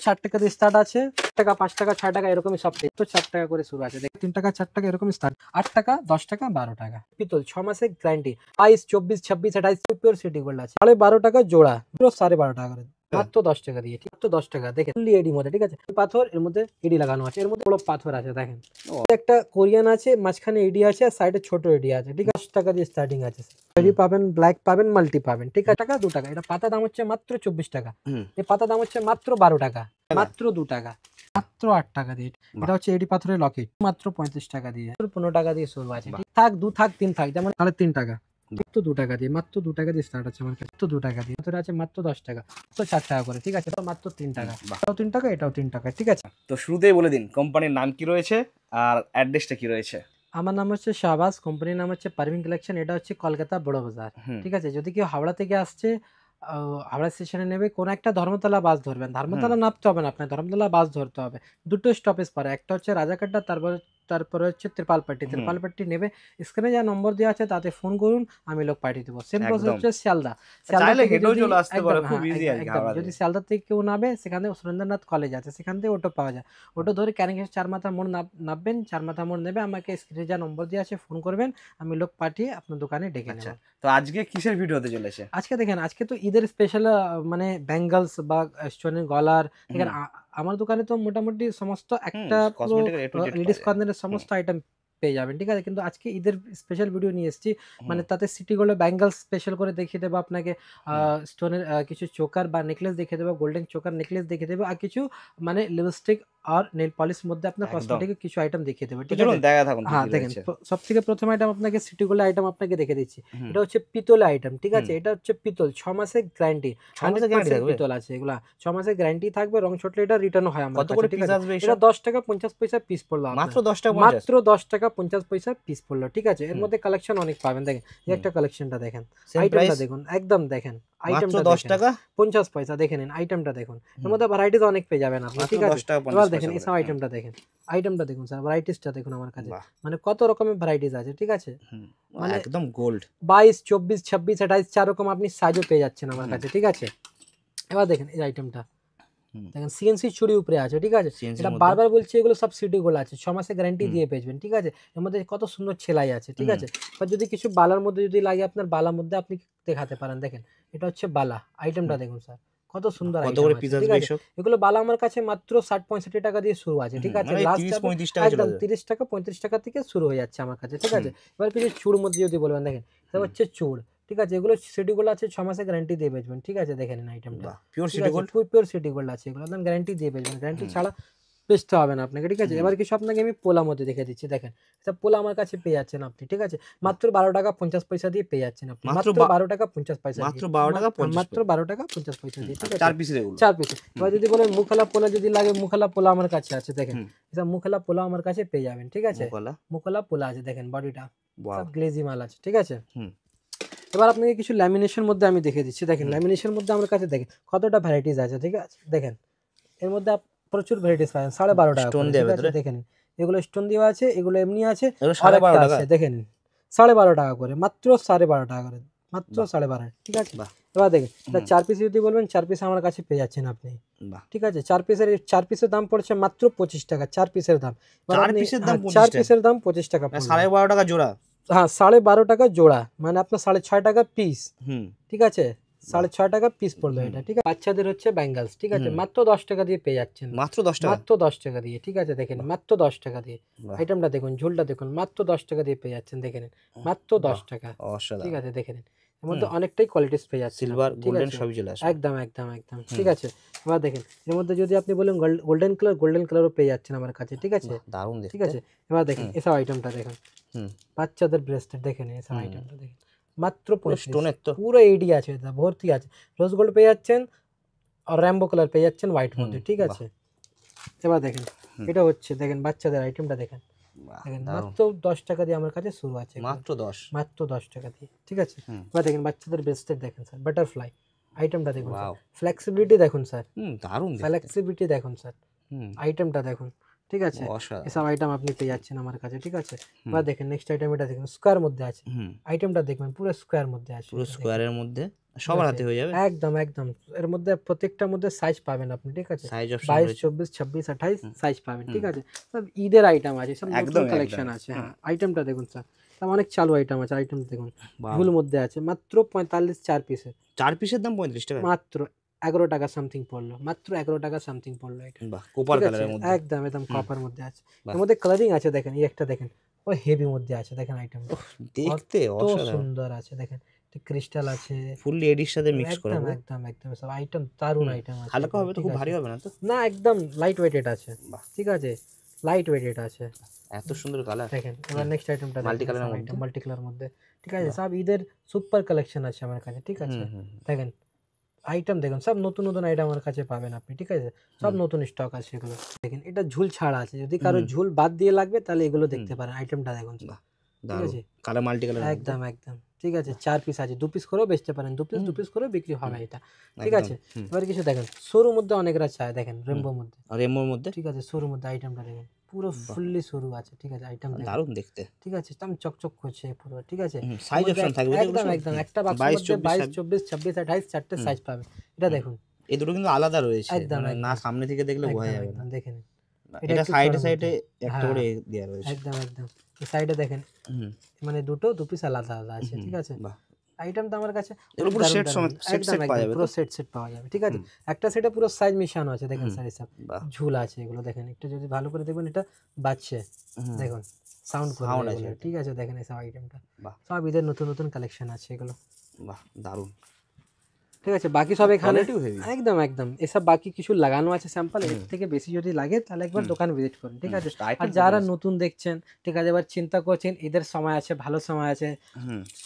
60 টাকা দিয়ে স্টার্ট আছে, টাকা 5 টাকা 6 টাকা এরকমই সব তো 4 টাকা করে শুরু আছে। 3 টাকা 4 টাকা এরকমই স্টার্ট, 8 টাকা 10 টাকা 12 টাকা। পিতল 6 মাসের গ্যারান্টি, 22 24 26 28 পিওর সিটি গোল্ড আছে 12.5 টাকা জোড়া, পুরো 12.5 টাকা করে মাত্র 10 টাকা দিয়ে, ঠিক মাত্র 10 টাকা। দেখেন ফুললি এডি মধ্যে, ঠিক আছে, পাথর এর মধ্যে এডি লাগানো আছে, এর মধ্যে বড় পাথর আছে দেখেন। একটা কোরিয়ান আছে, মাঝখানে এডি আছে আর সাইডে ছোট এডি আছে, ঠিক আছে। 10 টাকা দিয়ে স্টার্টিং আছে, এডি পাবেন, ব্ল্যাক পাবেন, মাল্টি পাবেন, ঠিক আছে। টাকা 2 টাকা, এটা পাতা দাম হচ্ছে মাত্র 24 টাকা, এই পাতা দাম হচ্ছে মাত্র 12 টাকা, মাত্র 2 টাকা, মাত্র 8 টাকা দিয়ে। এটা হচ্ছে এডি পাথরের লকেট, মাত্র 35 টাকা দিয়ে, 15 টাকা দিয়ে শুরু আছে। থাক 2 থাক 3 থাক, যেমন 3.5 টাকা, মাত্র 2 টাকা দিয়ে, মাত্র 2 টাকা দিয়ে স্টার্ট আছে আমার কাছে, মাত্র 2 টাকা দিয়ে। আছে মাত্র 10 টাকা, তো 4 টাকা করে, ঠিক আছে। মাত্র 3 টাকা, এটাও 3 টাকা, এটাও 3 টাকা, ঠিক আছে। তো শুরুতেই বলে দিন কোম্পানির নাম কি রয়েছে আর অ্যাড্রেসটা কি রয়েছে। আমার নাম হচ্ছে শাহবাজ, কোম্পানির নাম হচ্ছে পারভিন কালেকশন, এটা হচ্ছে কলকাতা বড় বাজার, ঠিক আছে। যদি কেউ হাওড়া থেকে আসছে, হাওড়া স্টেশনে নেবে, কোন একটা ধর্মতলা বাস ধরবেন, ধর্মতলা নামতে হবে না আপনার, ধর্মতলা বাস ধরতে হবে। দুটো স্টপেজ পরে, একটা হচ্ছে রাজাকাট্টা, তারপরে হচ্ছে ত্রিপালপাট্টি নেবে। স্ক্রিনে যা নম্বর দেওয়া আছে তাতে ফোন করুন, আমি লোক পাঠিয়ে দেবো। সেম প্রসেস হচ্ছে শিয়ালদা, যদি শিয়ালদা থেকে কেউ নামে, সেখানে সুরেন্দ্রনাথ কলেজ আছে, সেখান থেকে অটো পাওয়া যায়। অটো ধরে ক্যানিং চার মাথা মোড় নামবেন, চার মাথা মোড় নেবে, আমাকে স্ক্রিনে যা নম্বর দেওয়া আছে ফোন করবেন, আমি লোক পাঠিয়ে আপনার দোকানে ডেকে নেব। তো আজকে কিসের ভিডিও হতে চলেছে? আজকে দেখেন, আজকে তো ঈদের স্পেশাল, মানে ব্যাঙ্গলস বা স্টোনের গলার, দেখেন আমার দোকানে তো মোটামুটি সমস্ত একটা লেডিস কর্নারের সমস্ত আইটেম পেয়ে যাবেন, ঠিক আছে। কিন্তু আজকে ঈদের স্পেশাল ভিডিও নিয়ে এসেছি, মানে তাতে সিটি গোল্ডের ব্যাঙ্গলস স্পেশাল করে দেখিয়ে দেবো আপনাকে, স্টোনের কিছু চোকার বা নেকলেস দেখিয়ে দেবো, গোল্ডেন চোকার নেকলেস দেখিয়ে দেবো, আর কিছু মানে লিপস্টিক আর নেল পলিশ মধ্যে আপনার কসমেটিক কিছু আইটেম দেখিয়ে দেবো, ঠিক আছে। হ্যাঁ দেখেন, সব থেকে প্রথম আইটেম আপনাকে সিটি গোল্ড আইটেম আপনাকে দেখে দিচ্ছি। এটা হচ্ছে পিতল আইটেম, ঠিক আছে। এটা হচ্ছে পিতল, 6 মাসের গ্যারান্টি, 100% পিতল আছে, এগুলা 6 মাসের গ্যারান্টি থাকবে, রং ছুটলে এটা রিটার্ন হয় আমার কাছে, ঠিক আছে। এটা 10 টাকা 50 পয়সা পিস পড়লো, মাত্র 10 টাকা, মাত্র 10 টাকা 50 পয়সা পিস পড়লো, ঠিক আছে। এর মধ্যে কালেকশন অনেক পাবেন, দেখেন এই একটা কালেকশনটা দেখেন, আইটেমটা দেখুন, একদম দেখেন আইটেমটা 10 টাকা 50 পয়সা, দেখেন আইটেমটা দেখুন, এর মধ্যে ভ্যারাইটিস অনেক পেয়ে যাবেন আপনি, ঠিক আছে। এবার দেখেন এসব আইটেমটা দেখেন, আইটেমটা দেখুন স্যার, ভ্যারাইটিসটা দেখুন আমার কাছে, মানে কত রকমের ভ্যারাইটিস আছে, ঠিক আছে। মানে একদম গোল্ড, 22 24 26 28 চার রকম আপনি সাইজও পেয়ে যাচ্ছেন আমার কাছে, ঠিক আছে। এবার দেখেন এই আইটেমটা দেখেন, সিএনসি চুড়ি উপরে আছে, ঠিক আছে। এটা বারবার বলছি, এগুলো সব সিটি গোল্ড আছে, 6 মাসের গ্যারান্টি দিয়ে পেয়েছেন, ঠিক আছে। এর মধ্যে কত সুন্দর সেলাই আছে, ঠিক আছে। এবার যদি কিছু বালার মধ্যে যদি লাগে, আপনার বালার মধ্যে আপনি দেখাতে পারেন, দেখেন এটা হচ্ছে বালা, আইটেমটা দেখুন স্যার, কত সুন্দর আইটেম আছে, ঠিক আছে। এগুলো বালা আমার কাছে মাত্র 60 65 টাকা দিয়ে শুরু আছে, ঠিক আছে। লাস্ট একদম 30 টাকা 35 টাকা থেকে শুরু হয়ে যাচ্ছে আমার কাছে, ঠিক আছে। এবার কিছু চুড় মধ্যে যদি বলবেন, দেখেন এটা হচ্ছে চুড়, ঠিক আছে। এগুলো সিটি গোল্ড আছে, 6 মাসের গ্যারান্টি দিয়ে বেচবেন, ঠিক আছে। দেখেন আইটেমটা pure city gold, pure city gold আছে, এগুলো একদম গ্যারান্টি দিয়ে বেচবেন, গ্যারান্টি ছাড়া বেচতে হবে না আপনাকে, ঠিক আছে। এবার কিছু আপনাকে আমি পোলা মধ্যে দেখে দিচ্ছি, দেখেন এটা পোলা আমার কাছে পেয়ে যাচ্ছেন আপনি, ঠিক আছে। মাত্র 12 টাকা 50 পয়সা দিয়ে পেয়ে যাচ্ছেন আপনি, মাত্র 12 টাকা 50 পয়সা, মাত্র 12 টাকা 50 পয়সা দিয়ে, ঠিক আছে। 4 পিস। এবার যদি বলেন মুখালা পোলা যদি লাগে, মুখালা পোলা আমার কাছে আছে, দেখেন এটা মুখালা পোলা আমার কাছে পেয়ে যাবেন, ঠিক আছে। মুখালা পোলা আছে, দেখেন বডিটা সব গ্লেজি মাল আছে, ঠিক আছে। এবার আপনাকে কিছু ল্যামিনেশন মধ্যে আমি দেখে দিচ্ছি, দেখেন ল্যামিনেশন মধ্যে আমার কাছে দেখেন কতটা ভ্যারাইটিস আছে, ঠিক আছে। দেখেন এর মধ্যে প্রচুর ভ্যারাইটিস পাবেন, 12.5 টাকা স্টোন দেওয়া আছে, দেখেন এগুলো স্টোন দেওয়া আছে, এগুলো এমনি আছে, 12.5 টাকা, দেখেন 12.5 টাকা করে, মাত্র 12.5 টাকা করে, মাত্র 12.5, ঠিক আছে। এবার দেখেন এটা 4 পিস যদি বলবেন, 4 পিস আমার কাছে পেয়ে যাচ্ছেন আপনি, ঠিক আছে। 4 পিসের দাম পড়ছে মাত্র 25 টাকা, 4 পিসের দাম, 4 পিসের দাম 25 টাকা, 12.5 টাকা জোড়া, হ্যাঁ 12.5 টাকা জোড়া, মানে আপনার 6.5 টাকা পিস, ঠিক আছে। 6.5 টাকা পিস পড়লো এটা, ঠিক আছে। বাচ্চাদের হচ্ছে ব্যাঙ্গলস, ঠিক আছে, মাত্র 10 টাকা দিয়ে পেয়ে যাচ্ছেন, মাত্র 10 টাকা, মাত্র 10 টাকা দিয়ে, ঠিক আছে। দেখেন মাত্র 10 টাকা দিয়ে আইটেমটা দেখুন, ঝুলটা দেখুন, মাত্র 10 টাকা দিয়ে পেয়ে যাচ্ছেন, দেখেন মাত্র 10 টাকা, ঠিক আছে। দেখেন এর মধ্যে অনেকটাই কোয়ালিটিস পেয়ে যাচ্ছে, সিলভার গোল্ডেন সবই চলে আসে, একদম একদম একদম, ঠিক আছে। এবার দেখেন এর মধ্যে যদি আপনি বলেন গোল্ডেন কালারও পেয়ে যাচ্ছেন আমার কাছে, ঠিক আছে, দারুণ, ঠিক আছে। এবার দেখেন এসব আইটেমটা দেখেন, বাচ্চাদের ব্রেসলেট, দেখেন এসব আইটেমটা দেখেন, মাত্র পুরো এডি আছে, ভর্তি আছে, রোজ গোল্ড পেয়ে যাচ্ছেন, আর র্যাম্বো কালার পেয়ে যাচ্ছেন হোয়াইট মধ্যে, ঠিক আছে। এবার দেখেন এটা হচ্ছে, দেখেন বাচ্চাদের আইটেমটা দেখেন, দেখেন মাত্র 10 টাকা দিয়ে আমার কাছে শুরু আছে, মাত্র 10 টাকা দিয়ে, ঠিক আছে। এবার দেখেন বাচ্চাদের ব্রেসলেট দেখেন স্যার, বাটারফ্লাই আইটেমটা দেখুন, ফ্লেক্সিবিলিটি দেখুন স্যার, দারুণ ফ্লেক্সিবিলিটি দেখুন স্যার, আইটেমটা দেখুন, ঠিক আছে। এসব আইটেম আপনি পেয়ে যাচ্ছেন আমার কাছে, ঠিক আছে। এবার দেখেন নেক্সট আইটেম, এটা দেখুন স্কোয়ার মধ্যে আছে, আইটেমটা দেখবেন পুরো স্কোয়ার মধ্যে আছে, পুরো স্কোয়ারের মধ্যে সবার হাতে হয়ে যাবে। একদম একদম, এর মধ্যে প্রত্যেকটার মধ্যে সাইজ পাবেন আপনি, ঠিক আছে, সাইজ অপশন 22 রয়েছে। 24 26 28 সাইজ পাবেন, ঠিক হুম। আছে। সব ঈদের আইটেম আছে, সব নতুন একদমই, কালেকশন একদমই। আছে। হ্যাঁ, আইটেমটা দেখুন স্যার, সব অনেক চালু আইটেম আছে। আইটেম দেখুন, বাহ, ঝুল মধ্যে আছে, মাত্র 45 4 পিসে, 4 পিসের দাম 35 টাকা। মাত্র 11 টাকা সামথিং পড়লো, মাত্র 11 টাকা সামথিং পড়লো এটা, বাহ, কোপার ঠিক আছে। কালারের মধ্যে। একদম একদম কপার মধ্যে আছে, বাহ। এর মধ্যে কালারিং আছে, দেখেন এই একটা দেখেন, ও হেভি মধ্যে আছে, দেখেন আইটেমটা দেখতে তো অসাধারণ। সুন্দর আছে, দেখেন ক্রিস্টাল আছে, ফুললি এডির সাথে মিক্স করা একদম হবে। একদম একদম সব আইটেম দারুন আইটেম আছে। হালকা হবে তো, ঠিক খুব আছে। ভারী হবে না তো? না, একদম লাইট ওয়েটেড আছে, বাহ। ঠিক আছে, লাইট ওয়েটেড আছে। এত সুন্দর কালার। দেখেন এবার নেক্সট আইটেমটা মাল্টি দেখেন, কালারের আইটেম মধ্যে। মাল্টি কালার মধ্যে, ঠিক আছে, সব ঈদের সুপার কালেকশন আছে আমার কাছে, ঠিক আছে। দেখেন আইটেম দেখুন, সব নতুন নতুন আইটেম আমার কাছে পাবেন আপনি, ঠিক আছে, সব নতুন স্টক আছে এগুলো। দেখেন এটা ঝুল ছাড়া আছে, যদি কারো ঝুল বাদ দিয়ে লাগবে তাহলে এগুলো দেখতে পারেন। আইটেমটা দেখুন, ঠিক আছে, কালার মাল্টি কালার একদম একদম, ঠিক আছে। 4 পিস আছে, 2 পিস করেও বেচতে পারেন, 2 পিস করেও বিক্রি হবে এটা, ঠিক আছে। এবার কিছু দেখেন সরুর মধ্যে অনেকরা চায়, দেখেন রেমবোর মধ্যে, আর এমোর মধ্যে, ঠিক আছে, সরুর মধ্যে আইটেমটা দেখেন, পুরো ফুললি সরু আছে, ঠিক আছে, আইটেম দারুণ দেখতে, ঠিক আছে, একদম চকচক করছে পুরো, ঠিক আছে। সাইজ অপশন থাকবে একদম একদম, একটা বাক্সের মধ্যে 22 24 26 28 চারটে সাইজ পাবে, এটা দেখুন। এই দুটো কিন্তু আলাদা রয়েছে, একদম মানে না সামনে থেকে দেখলে বোঝা যাবে না। একদম দেখেন, এটা সাইডে সাইডে একটা করে দেয়া রয়েছে। একদম একদম, এই সাইডে দেখেন, মানে দুটো 2 পিস আলাদা আলাদা আছে, ঠিক আছে। আইটেমটা আমার কাছে এগুলো পুরো সেট সমেত সেট সেট পাওয়া যাবে, পুরো সেট সেট পাওয়া যাবে, ঠিক আছে। একটা সেটে পুরো সাইজ মিশানো আছে, দেখেন স্যার, সব ঝুল আছে এগুলো, দেখেন একটু যদি ভালো করে দেখবেন, এটা বাজছে, দেখুন সাউন্ড করে এগুলো, ঠিক আছে। দেখেন এই সব আইটেমটা সব ঈদের নতুন নতুন কালেকশন আছে এগুলো, বাহ দারুণ, ঠিক আছে। বাকি সব এখানে কোয়ালিটিও হেভি, একদম একদম, এসব বাকি কিছু লাগানো আছে স্যাম্পল, এর থেকে বেশি যদি লাগে তাহলে একবার দোকান ভিজিট করুন, ঠিক আছে। আর যারা নতুন দেখছেন, ঠিক আছে, এবার চিন্তা করছেন ঈদের সময় আছে, ভালো সময় আছে,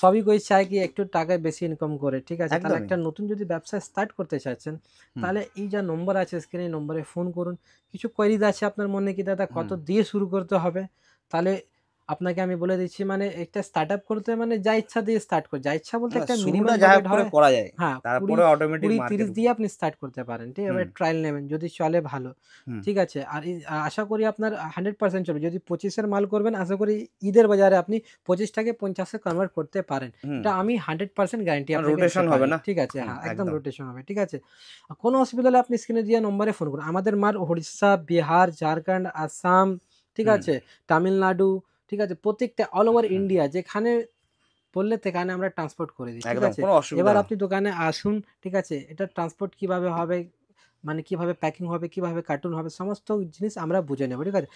সবই কই চায় কি একটু টাকা বেশি ইনকাম করে, ঠিক আছে। তাহলে একটা নতুন যদি ব্যবসা স্টার্ট করতে চাচ্ছেন, তাহলে এই যা নম্বর আছে স্ক্রিনে, নম্বরে ফোন করুন। কিছু কোয়েরিজ আছে আপনার মনে, কি দাদা কত দিয়ে শুরু করতে হবে, তাহলে আপনাকে আমি বলে দিচ্ছি, মানে একটা স্টার্টআপ করতে মানে যা ইচ্ছা দিয়ে স্টার্ট করে, যা ইচ্ছা বলতে একটা মিনিমাম বাজেট হয়, করা যায়, হ্যাঁ, তারপরে অটোমেটিক 20-30 দিয়ে আপনি স্টার্ট করতে পারেন, ঠিক আছে। ট্রায়াল নেবেন, যদি চলে ভালো, ঠিক আছে। আর আশা করি আপনার 100% চলবে। যদি 25-এর মাল করবেন, আশা করি ঈদের বাজারে আপনি 25টাকে 50-এ কনভার্ট করতে পারেন, এটা আমি 100% গ্যারান্টি আপনাকে রোটেশন হবে না, ঠিক আছে। হ্যাঁ, একদম রোটেশন হবে, ঠিক আছে। কোনো অসুবিধা হলে আপনি স্ক্রিনে দিয়ে নম্বরে ফোন করুন। আমাদের মাল উড়িষ্যা, বিহার, ঝাড়খণ্ড, আসাম, ঠিক আছে, তামিলনাড়ু, ঠিক আছে, প্রত্যেকটা অল ওভার ইন্ডিয়া যেখানে বললে সেখানে আমরা ট্রান্সপোর্ট করে দিই, ঠিক আছে। এবার আপনি দোকানে আসুন, ঠিক আছে, এটা ট্রান্সপোর্ট কিভাবে হবে, মানে কিভাবে প্যাকিং হবে, কিভাবে কার্টুন হবে, সমস্ত জিনিস আমরা বুঝে নেব, ঠিক আছে।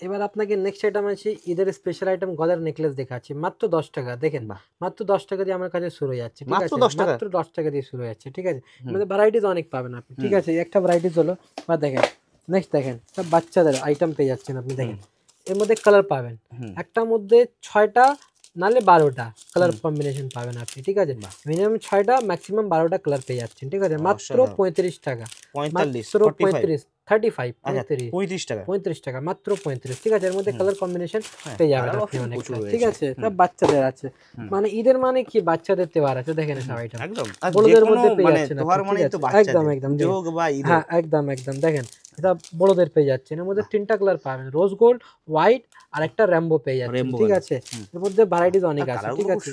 এবার আপনাকে নেক্সট আইটেম আছে ঈদের স্পেশাল আইটেম, গলার নেকলেস দেখাচ্ছি, মাত্র 10 টাকা। দেখেন মাত্র 10 টাকা দিয়ে আমার কাছে শুরু হয়ে যাচ্ছে, ঠিক আছে, মাত্র 10 টাকা দিয়ে শুরু হয়ে যাচ্ছে, ঠিক আছে। মানে ভ্যারাইটিস অনেক পাবেন আপনি, ঠিক আছে। একটা ভ্যারাইটিস হলো, বা দেখেন নেক্সট দেখেন, সব বাচ্চাদের আইটেম পেয়ে যাচ্ছেন আপনি, দেখেন এর মধ্যে কালার পাবেন, একটার মধ্যে 6টা নালে 12টা কালার কম্বিনেশন পাবেন আপনি, ঠিক আছে। মিনিমাম 6টা, ম্যাক্সিমাম 12টা কালার পেয়ে যাচ্ছেন, ঠিক আছে, মাত্র 35 টাকা, 35 টাকা, 35 টাকা, মাত্র 35, ঠিক আছে। এর মধ্যে কালার কম্বিনেশন পেয়ে যাবেন আপনি অনেকটা, ঠিক আছে। সব বাচ্চাদের আছে, মানে ঈদের মানে কি বাচ্চাদের তেওয়ার আছে, দেখেন সব আইটেম বড়দের মধ্যে পেয়ে যাচ্ছেন, একদম একদম, হ্যাঁ একদম একদম, দেখেন এটা বড়দের পেয়ে যাচ্ছেন। এর মধ্যে 3টা কালার পাবেন, রোজ গোল্ড, হোয়াইট আর একটা র্যাম্বো পেয়ে যাচ্ছেন, ঠিক আছে। এর মধ্যে ভ্যারাইটিস অনেক আছে, ঠিক আছে।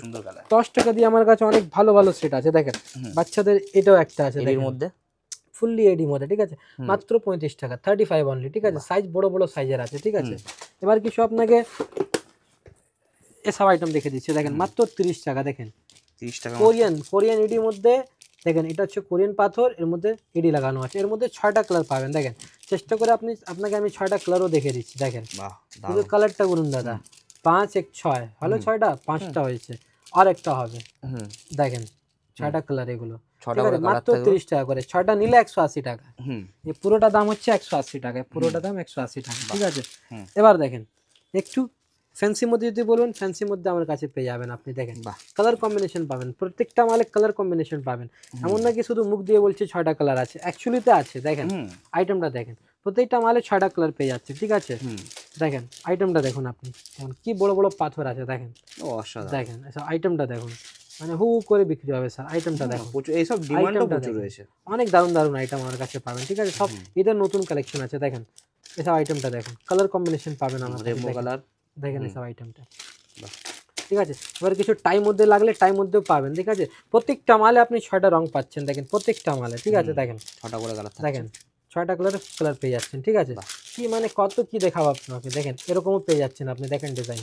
10 টাকা দিয়ে আমার কাছে অনেক ভালো ভালো সেট আছে, দেখেন বাচ্চাদের এটাও একটা আছে, এর মধ্যে ফুললি এডি মধ্যে, ঠিক আছে, মাত্র 35 টাকা, 35 অনলি, ঠিক আছে। সাইজ বড় বড় সাইজের আছে, ঠিক আছে। এবার কিছু আপনাকে এসব আইটেম দেখে দিচ্ছি, দেখেন মাত্র 30 টাকা, দেখেন 30 টাকা, কোরিয়ান এডির মধ্যে, দেখেন এটা হচ্ছে কোরিয়ান পাথর, এর মধ্যে এডি লাগানো আছে। এর মধ্যে 6টা কালার পাবেন, দেখেন চেষ্টা করে আপনাকে আমি 6টা কালারও দেখে দিচ্ছি, দেখেন শুধু কালারটা করুন দাদা, 5 1 6 হলো, 6টা 5টা হয়েছে, আর একটা হবে, দেখেন 6টা কালার এগুলো, ঠিক আছে, মাত্র 30 টাকা করে। 6টা নিলে 180 টাকা, এই পুরোটা দাম হচ্ছে 180 টাকা, পুরোটা দাম 180 টাকা, ঠিক আছে। এবার দেখেন একটু ফ্যান্সি মধ্যে যদি বলুন, ফ্যান্সি মধ্যে আমার কাছে পেয়ে যাবেন আপনি, দেখেন কালার কম্বিনেশন পাবেন, প্রত্যেকটা মালে কালার কম্বিনেশন পাবেন। এমন নাকি শুধু মুখ দিয়ে বলছি 6টা কালার আছে, অ্যাকচুয়ালিতে আছে, দেখেন আইটেমটা দেখেন, প্রত্যেকটা মালে 6টা কালার পেয়ে যাচ্ছে, ঠিক আছে। দেখেন আইটেমটা দেখুন আপনি, কি বড় বড় পাথর আছে, দেখেন দেখেন আইটেমটা দেখুন, মানে হু করে বিক্রি হবে স্যার। আইটেমটা দেখুন, এইসব ডিমান্ডও প্রচুর রয়েছে, অনেক দারুণ দারুণ আইটেম আমার কাছে পাবেন, ঠিক আছে। সব এদের নতুন কালেকশন আছে, দেখেন এসব আইটেমটা দেখুন, কালার কম্বিনেশন পাবেন আমার কাছে, দেখেন এসব আইটেমটা ঠিক আছে। এবার কিছু টাইম মধ্যে লাগলে টাইম মধ্যেও পাবেন, ঠিক আছে। প্রত্যেকটা মালে আপনি 6টা রং পাচ্ছেন, দেখেন প্রত্যেকটা মালে, ঠিক আছে। দেখেন 6টা করে কালার দেখেন 6টা কালার পেয়ে যাচ্ছেন, ঠিক আছে। কি মানে কত কি দেখাবো আপনাকে, দেখেন এরকমও পেয়ে যাচ্ছেন আপনি, দেখেন ডিজাইন,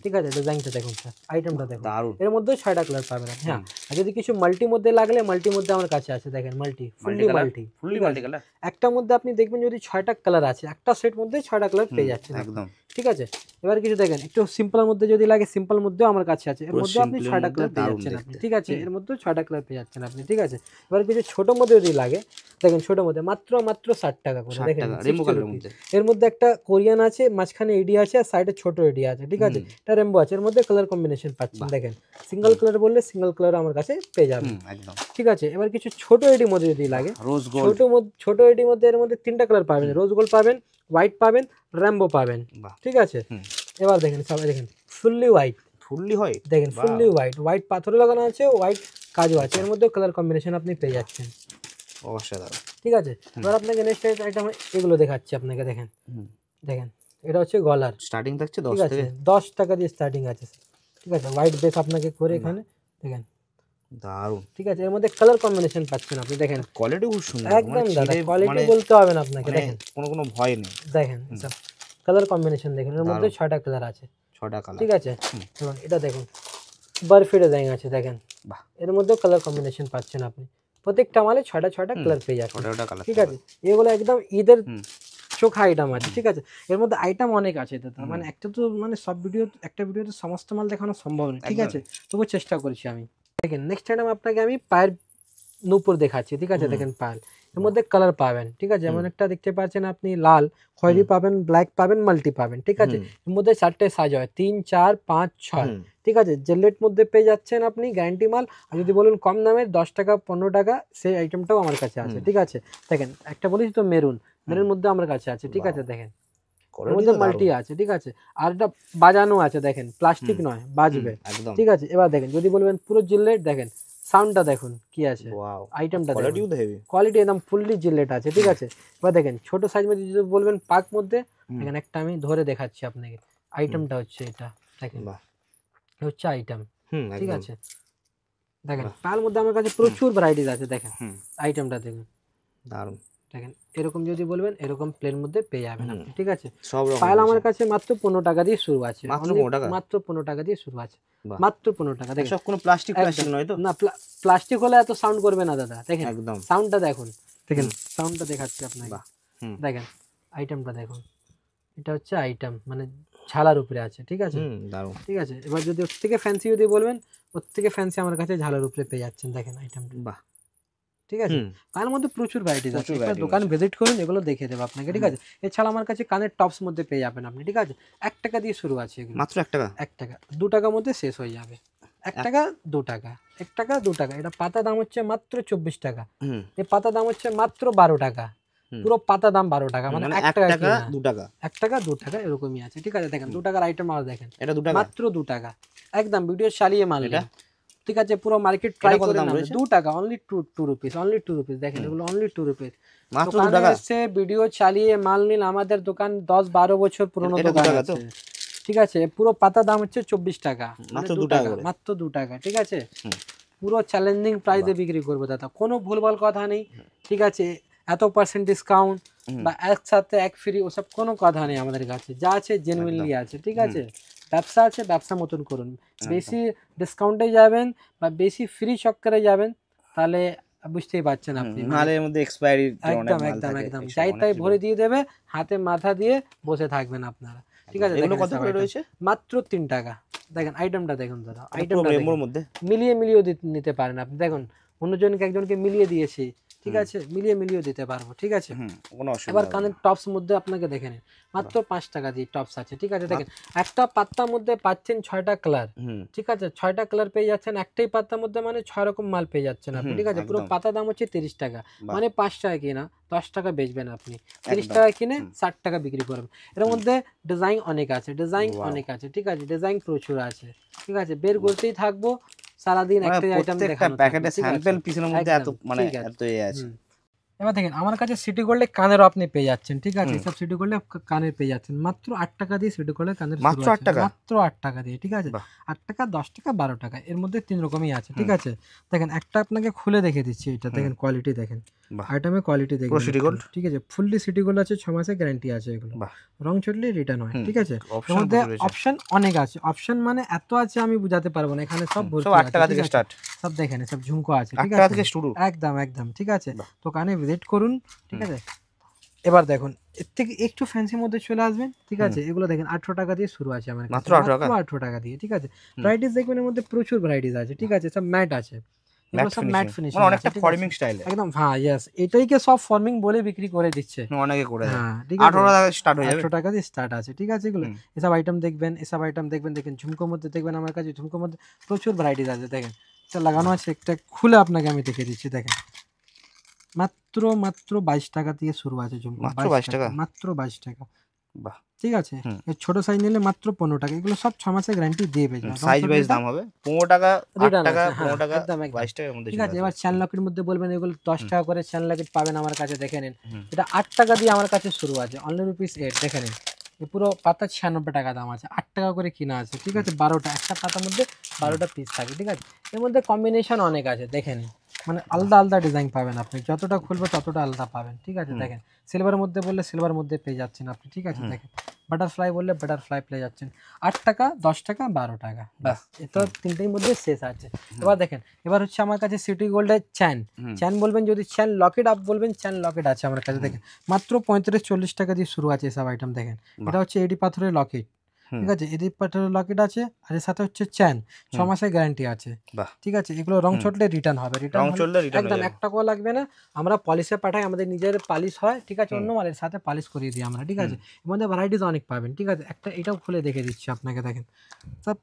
ঠিক আছে। ডিজাইনটা দেখুন স্যার, আইটেমটা দেখুন, দারুণ। এর মধ্যে 6টা কালার পাবেন আপনি। হ্যাঁ, আর যদি কিছু মাল্টি মধ্যে লাগলে মাল্টির মধ্যে আমার কাছে আছে, দেখেন multi, fully multi, fully multi colour একটার মধ্যে আপনি দেখবেন যদি 6টা কালার আছে, একটা সেট মধ্যে 6টা কালার পেয়ে যাচ্ছেন আপনি, একদম। ঠিক আছে। এবার কিছু দেখেন একটু সিম্পলের মধ্যে যদি লাগে, সিম্পল মধ্যেও আমার কাছে আছে, এর পুরো মধ্যে আপনি simple এর 6টা মধ্যে কালার পেয়ে দারুণ যাচ্ছেন আপনি, দেখতে। ঠিক আছে। এর মধ্যেও 6টা কালার পেয়ে যাচ্ছেন আপনি, ঠিক আছে। এবার কিছু ছোট মধ্যে যদি লাগে, দেখেন ছোট মধ্যে মাত্র 60 টাকা করে, 60 দেখেন টাকা 60 রেমো কালারের rupees। মধ্যে। এর মধ্যে একটা কোরিয়ান আছে, মাঝখানে এডি আছে, আর সাইডে ছোট এডি আছে, ঠিক আছে। এটা রেমবো আছে, এর মধ্যে কালার কম্বিনেশন পাচ্ছেন, দেখেন সিঙ্গেল কালার বললে সিঙ্গেল কালার আমার কাছে পেয়ে যাবেন, একদম। ঠিক আছে। এবার কিছু ছোট এডির মধ্যে যদি লাগে, রোজ গোল্ড, ছোট এডির মধ্যে এর মধ্যে 3টা কালার পাবেন, রোজ গোল্ড পাবেন, হোয়াইট পাবেন, রেমবো পাবেন, ঠিক আছে। এবার দেখেন সবাই দেখেন ফুললি হোয়াইট, ফুললি হোয়াইট, দেখেন ফুললি হোয়াইট পাথরে লাগানো আছে, হোয়াইট কাজও আছে, এর মধ্যে কালার কম্বিনেশন আপনি পেয়ে যাচ্ছেন, অসাধারণ, ঠিক আছে। এবার আপনাকে নেক্সট আইটেম এগুলো দেখাচ্ছি আপনাকে, দেখেন দেখেন এটা হচ্ছে গলার, স্টার্টিং থাকছে ঠিক 10 আছে, থেকে। 10 টাকা দিয়ে স্টার্টিং আছে, ঠিক আছে। হোয়াইট বেস আপনাকে করে এখানে দেখেন, দারুণ, ঠিক আছে। এর মধ্যে কালার কম্বিনেশন পাচ্ছেন আপনি, দেখেন কোয়ালিটি খুব সুন্দর, একদম দাদা, কোয়ালিটি বলতে হবে না আপনাকে, দেখেন কোনো ভয় নেই। দেখেন কালার কম্বিনেশন দেখেন, এর মধ্যে 6টা কালার আছে, 6টা কালার, ঠিক আছে। এবং এটা দেখুন বরফি ডিজাইন আছে, দেখেন বাহ, এর মধ্যে কালার কম্বিনেশন পাচ্ছেন আপনি, প্রত্যেকটা মালে 6টা কালার পেয়ে যাচ্ছেন, 6টা কালার, ঠিক আছে। এগুলো একদম ঈদের চোখা আইটেম আছে, ঠিক আছে। এর মধ্যে আইটেম অনেক আছে দাদা, মানে একটা তো মানে সব ভিডিও, একটা ভিডিওতে সমস্ত মাল দেখানো সম্ভব নয়, ঠিক আছে। তবু চেষ্টা করছি আমি। দেখেন নেক্সট আইটেম আপনাকে আমি পায়ের নূপুর দেখাচ্ছি, ঠিক আছে। দেখেন পায়েল, এর মধ্যে কালার পাবেন, ঠিক আছে। যেমন একটা দেখতে পাচ্ছেন আপনি লাল, খয়েরি পাবেন, ব্ল্যাক পাবেন, মাল্টি পাবেন, ঠিক আছে। এর মধ্যে 4টে সাইজ হয়, 3, 4, 5, 6, ঠিক আছে। জেলেট মধ্যে পেয়ে যাচ্ছেন আপনি, গ্যারান্টি মাল। আর যদি বলুন কম দামের 10 টাকা 15 টাকা, সেই আইটেমটাও আমার কাছে আছে, ঠিক আছে। দেখেন একটা বলিস তো মেরুন মধ্যে আমার কাছে আছে, ঠিক আছে। দেখেন এর মধ্যে মাল্টি আছে, ঠিক আছে। আর এটা বাজানো আছে, দেখেন প্লাস্টিক নয়, বাজবে, ঠিক আছে। এবার দেখেন যদি বলবেন পুরো জিলেট, দেখেন সাউন্ডটা দেখুন কি আছে, আইটেমটা দেখুন, কোয়ালিটি একদম ফুললি জিলেট আছে, ঠিক আছে। এবার দেখেন ছোট সাইজ মধ্যে যদি বলবেন পাক মধ্যে, দেখেন একটা আমি ধরে দেখাচ্ছি আপনাকে, আইটেমটা হচ্ছে এটা, দেখেন হচ্ছে আইটেম, ঠিক আছে। দেখেন তার মধ্যে আমার কাছে প্রচুর ভ্যারাইটিস আছে, দেখেন আইটেমটা দেখুন, দারুণ। দেখেন এরকম যদি বলবেন এরকম প্লেন মধ্যে পেয়ে যাবেন আপনি, ঠিক আছে। সব রকম পায়েল আমার কাছে মাত্র 15 টাকা দিয়ে শুরু আছে, মাত্র 15 টাকা, মাত্র 15 টাকা দিয়ে শুরু আছে, মাত্র 15 টাকা। দেখেন সব কোনো প্লাস্টিক নয় তো? না, প্লাস্টিক হলে এত সাউন্ড করবে না দাদা, দেখেন একদম সাউন্ডটা দেখুন, দেখেন সাউন্ডটা দেখাচ্ছি আপনাকে, দেখেন আইটেমটা দেখুন, এটা হচ্ছে আইটেম মানে ঝালার উপরে আছে, ঠিক আছে, দারুণ, ঠিক আছে। এবার যদি ওর থেকে ফ্যান্সি যদি বলবেন, ওর থেকে ফ্যান্সি আমার কাছে ঝালার উপরে পেয়ে যাচ্ছেন, দেখেন আইটেমটা, বাহ, ঠিক আছে। তার মধ্যে প্রচুর ভ্যারাইটিস আছে, দোকান ভিজিট করুন, এগুলো দেখে দেবো আপনাকে, ঠিক আছে। এছাড়া আমার কাছে কানের টপস মধ্যে পেয়ে যাবেন আপনি, ঠিক আছে। 1 টাকা দিয়ে শুরু আছে এগুলো, মাত্র 1 টাকা, 1 টাকা 2 টাকার মধ্যে শেষ হয়ে যাবে, 1 টাকা 2 টাকা, 1 টাকা 2 টাকা। এটা পাতা দাম হচ্ছে মাত্র 24 টাকা, এই পাতা দাম হচ্ছে মাত্র 12 টাকা, পুরো পাতা দাম 12 টাকা, মানে 1 টাকা 2 টাকা, 1 টাকা 2 টাকা এরকমই আছে, ঠিক আছে। দেখেন 2 টাকার আইটেম আর দেখেন, এটা 2 টাকা, মাত্র 2 টাকা, একদম ভিডিও চালিয়ে মাল এটা, ঠিক আছে। পুরো মার্কেট ট্রাই করে নাম 2 টাকা, অনলি 2 রুপিস, অনলি 2 রুপিস, দেখেন এগুলো অনলি 2 রুপিস, মাত্র 2 টাকা। এসে ভিডিও চালিয়ে মাল নিন, আমাদের দোকান 10-12 বছর পুরনো দোকান আছে, ঠিক আছে। পুরো পাতা দাম হচ্ছে 24 টাকা, মাত্র 2 টাকা, মাত্র 2 টাকা, ঠিক আছে। পুরো চ্যালেঞ্জিং প্রাইসে বিক্রি করবো দাদা, কোনো ভুলভাল কথা নেই, ঠিক আছে। এত % ডিসকাউন্ট বা একসাথে 1 ফ্রি ওসব কোনো কথা নেই আমাদের কাছে, যা আছে জেনুইনলি আছে, ঠিক আছে। ব্যবসা আছে, ব্যবসা মতন করুন, বেশি ডিসকাউন্টে যাবেন বা বেশি ফ্রি চক্করে যাবেন তাহলে বুঝতেই পারছেন আপনি, মালের মধ্যে এক্সপায়ারি একদম একদম একদম যাই তাই ভরে দিয়ে দেবে, হাতে মাথা দিয়ে বসে থাকবেন আপনারা, ঠিক আছে। এগুলো কত করে রয়েছে? মাত্র 3 টাকা। দেখেন আইটেমটা দেখুন দাদা, আইটেমটা মিলিয়ে নিতে পারেন আপনি, দেখুন অন্যজনকে একজনকে মিলিয়ে দিয়েছি, ঠিক আছে, মিলিয়ে দিতে পারবো, ঠিক আছে। এবার কানের টপস মধ্যে আপনাকে দেখে নিন, মাত্র 5 টাকা দিয়ে টপস আছে, ঠিক আছে। দেখেন একটা পাত্তার মধ্যে পাচ্ছেন 6টা কালার, ঠিক আছে, 6টা কালার পেয়ে যাচ্ছেন একটাই পাত্তার মধ্যে, মানে 6 রকম মাল পেয়ে যাচ্ছেন আপনি, ঠিক আছে। পুরো পাতা দাম হচ্ছে 30 টাকা, মানে 5 টাকা কিনা 10 টাকা বেচবেন আপনি, 30 টাকা কিনে 60 টাকা বিক্রি করবেন। এর মধ্যে ডিজাইন অনেক আছে, ঠিক আছে, ডিজাইন প্রচুর আছে, ঠিক আছে। বের করতেই থাকবো সারাদিন, একটা আইটেম দেখানো, প্যাকেটে স্যাম্পল পিসের মধ্যে এত মানে এত আছে। এবার দেখেন আমার কাছে সিটি গোল্ডে কানেরও আপনি পেয়ে যাচ্ছেন, ঠিক আছে, সব সিটি গোল্ডে কানের পেয়ে যাচ্ছেন মাত্র 8 টাকা দিয়ে। সিটি গোল্ডে কানের মাত্র 8 টাকা? মাত্র 8 টাকা দিয়ে, ঠিক আছে। বাহ। 8 টাকা, 10 টাকা, 12 টাকা, এর মধ্যে 3 রকমই আছে, ঠিক আছে। দেখেন একটা আপনাকে খুলে দেখে দিচ্ছি, এটা দেখেন কোয়ালিটি দেখেন, বাহ। আইটেমের কোয়ালিটি দেখেন, পুরো সিটি গোল্ড? ঠিক আছে, ফুললি সিটি গোল্ড আছে, 6 মাসের গ্যারান্টি আছে এগুলো, বাহ। রং চটলে রিটার্ন হয়, ঠিক আছে। এর অপশন মধ্যে রয়েছে। অপশন অনেক আছে, অপশন মানে এত আছে আমি বুঝাতে পারবো না, এখানে সব ভর্তি সব 8 আছে, টাকা ঠিক থেকে আছে। স্টার্ট? সব দেখেন সব ঝুমকো আছে, 8 ঠিক টাকা আছে, থেকে শুরু? একদম একদম, ঠিক আছে। বাহ। দোকানে ভিজিট করুন, ঠিক আছে। এবার দেখুন এর থেকে একটু ফ্যান্সির মধ্যে চলে আসবেন, ঠিক আছে। এগুলো দেখেন 18 টাকা দিয়ে শুরু আছে আমার কাছে, মাত্র 18 টাকা? 18 টাকা দিয়ে, ঠিক আছে। ভ্যারাইটিস দেখবেন এর মধ্যে প্রচুর ভ্যারাইটিস আছে, ঠিক আছে, সব ম্যাট আছে, এগুলো সব ম্যাট ফিনিশিং, মানে অনেকটা ফর্মিং স্টাইলে একদম। হ্যাঁ, ইয়েস, এটাইকে সব ফর্মিং বলে বিক্রি করে দিচ্ছে, অনেকে করে দেয়। হ্যাঁ, ঠিক আছে। 18 টাকা স্টার্ট হয়ে যাবে? 18 টাকা দিয়ে স্টার্ট আছে, ঠিক আছে। এগুলো এসব আইটেম দেখবেন, এসব আইটেম দেখবেন, দেখেন ঝুমকোর মধ্যে দেখবেন আমার কাছে ঝুমকোর মধ্যে প্রচুর ভ্যারাইটিস আছে, দেখেন এটা লাগানো আছে, একটা খুলে আপনাকে আমি দেখে দিচ্ছি, দেখেন মাত্র 22 টাকা দিয়ে শুরু আছে ঝুমকো, মাত্র 22 টাকা? মাত্র 22 টাকা, বাহ। ঠিক আছে। এর ছোট সাইজ নিলে মাত্র 15 টাকা, এগুলো সব 6 মাসের গ্যারান্টি দিয়ে পেয়ে যাবেন। সাইজ ওয়াইজ দাম হবে 15 টাকা, 8 Return টাকা, আছে, 15 হ্যাঁ, টাকা, একদম, একদম। 22 টাকার মধ্যে ঠিক চলে আছে। আসবে। এবার চ্যান লকের মধ্যে বলবেন এগুলো 10 টাকা করে চ্যান লকেট পাবেন আমার কাছে, দেখে নিন। এটা 8 টাকা দিয়ে আমার কাছে শুরু আছে, অনলি রুপিস 8, দেখে নিন। এ পুরো পাতা 96 টাকা দাম আছে, 8 টাকা করে কিনা আছে, ঠিক আছে। 12টা, একটা পাতার মধ্যে 12টা পিস থাকে, ঠিক আছে। এর মধ্যে কম্বিনেশন অনেক আছে, দেখে নিন, মানে আলাদা আলাদা ডিজাইন পাবেন আপনি, যতটা খুলবে ততটা আলাদা পাবেন, ঠিক আছে। দেখেন সিলভারের মধ্যে বললে সিলভার মধ্যে পেয়ে যাচ্ছেন আপনি, ঠিক আছে। দেখেন বাটারফ্লাই বললে বাটারফ্লাই পেয়ে যাচ্ছেন, 8 টাকা, 10 টাকা, 12 টাকা, ব্যাস। এটা তিনটের মধ্যে শেষ আছে। এবার দেখেন, এবার হচ্ছে আমার কাছে সিটি গোল্ডের চ্যান, চ্যান বলবেন যদি চ্যান লকেট আপ বলবেন, চ্যান লকেট আছে আমার কাছে, দেখেন মাত্র 35-40 টাকা দিয়ে শুরু আছে এসব আইটেম, দেখেন এটা হচ্ছে এডি পাথরের লকেট, ঠিক আছে, এডি পাথরের লকেট আছে, আর এর সাথে হচ্ছে চ্যান, 6 মাসের গ্যারান্টি আছে, বাহ। ঠিক আছে। এগুলো রং চটলে রিটার্ন হবে, রং চললে রিটার্ন একদম 1 টাকাও লাগবে না, আমরা পলিশে পাঠাই, আমাদের নিজের পালিশ হয়, ঠিক আছে, অন্য মালের সাথে পালিশ করিয়ে দিই আমরা, ঠিক আছে। এর মধ্যে ভ্যারাইটিস অনেক পাবেন, ঠিক আছে। একটা এটাও খুলে দেখে দিচ্ছি আপনাকে, দেখেন সব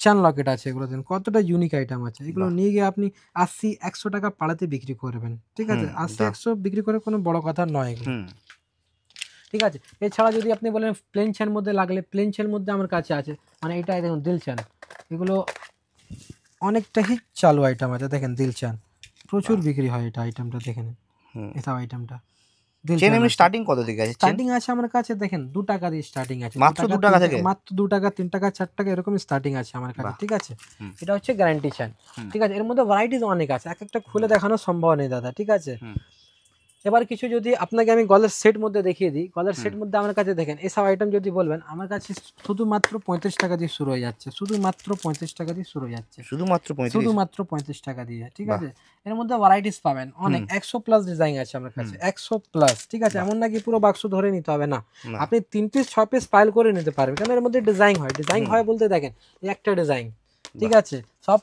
চ্যান লকেট আছে, এগুলো দেখেন কতটা ইউনিক আইটেম আছে, এগুলো নিয়ে গিয়ে আপনি 80-100 টাকা পাড়াতে বিক্রি করবেন, ঠিক আছে। 80-100 বিক্রি করে কোনো বড় কথা নয় এগুলো, ঠিক আছে। এছাড়া যদি আপনি বলেন প্লেন চ্যান মধ্যে লাগলে, প্লেন চ্যান মধ্যে আমার কাছে আছে, মানে এটা দেখুন দিল চ্যান, এগুলো অনেকটা হিট চালু আইটেম আছে, দেখেন দিল চ্যান প্রচুর বিক্রি হয়, এটা আইটেমটা দেখেন, এসব আইটেমটা চেন এমনি স্টার্টিং কত থেকে আছে? স্টার্টিং আছে আমার কাছে, দেখেন 2 টাকা দিয়ে স্টার্টিং আছে, মাত্র 2 টাকা থেকে? মাত্র 2 টাকা, 3 টাকা, 4 টাকা, এরকম স্টার্টিং আছে আমার কাছে, ঠিক আছে। এটা হচ্ছে গ্যারান্টি চ্যান, ঠিক আছে। এর মধ্যে ভ্যারাইটিস অনেক আছে, এক একটা খুলে দেখানো সম্ভব নেই দাদা, ঠিক আছে। এবার কিছু যদি আপনাকে আমি গলার সেট মধ্যে দেখিয়ে দিই, গলার সেট মধ্যে আমার কাছে দেখেন এসব আইটেম যদি বলবেন, আমার কাছে শুধুমাত্র 35 টাকা দিয়ে শুরু হয়ে যাচ্ছে, শুধুমাত্র 35 টাকা দিয়ে শুরু হয়ে যাচ্ছে, শুধুমাত্র 35? শুধুমাত্র 35 টাকা দিয়ে, ঠিক আছে। এর মধ্যে ভ্যারাইটিস পাবেন অনেক, 100+ ডিজাইন আছে আমার কাছে, 100+, ঠিক আছে। এমন নাকি পুরো বাক্স ধরে নিতে হবে না, আপনি 3 পিস 6 পিস পাইল করে নিতে পারবেন, কারণ এর মধ্যে ডিজাইন হয়, ডিজাইন হয় বলতে দেখেন এই একটা ডিজাইন, ঠিক আছে, সব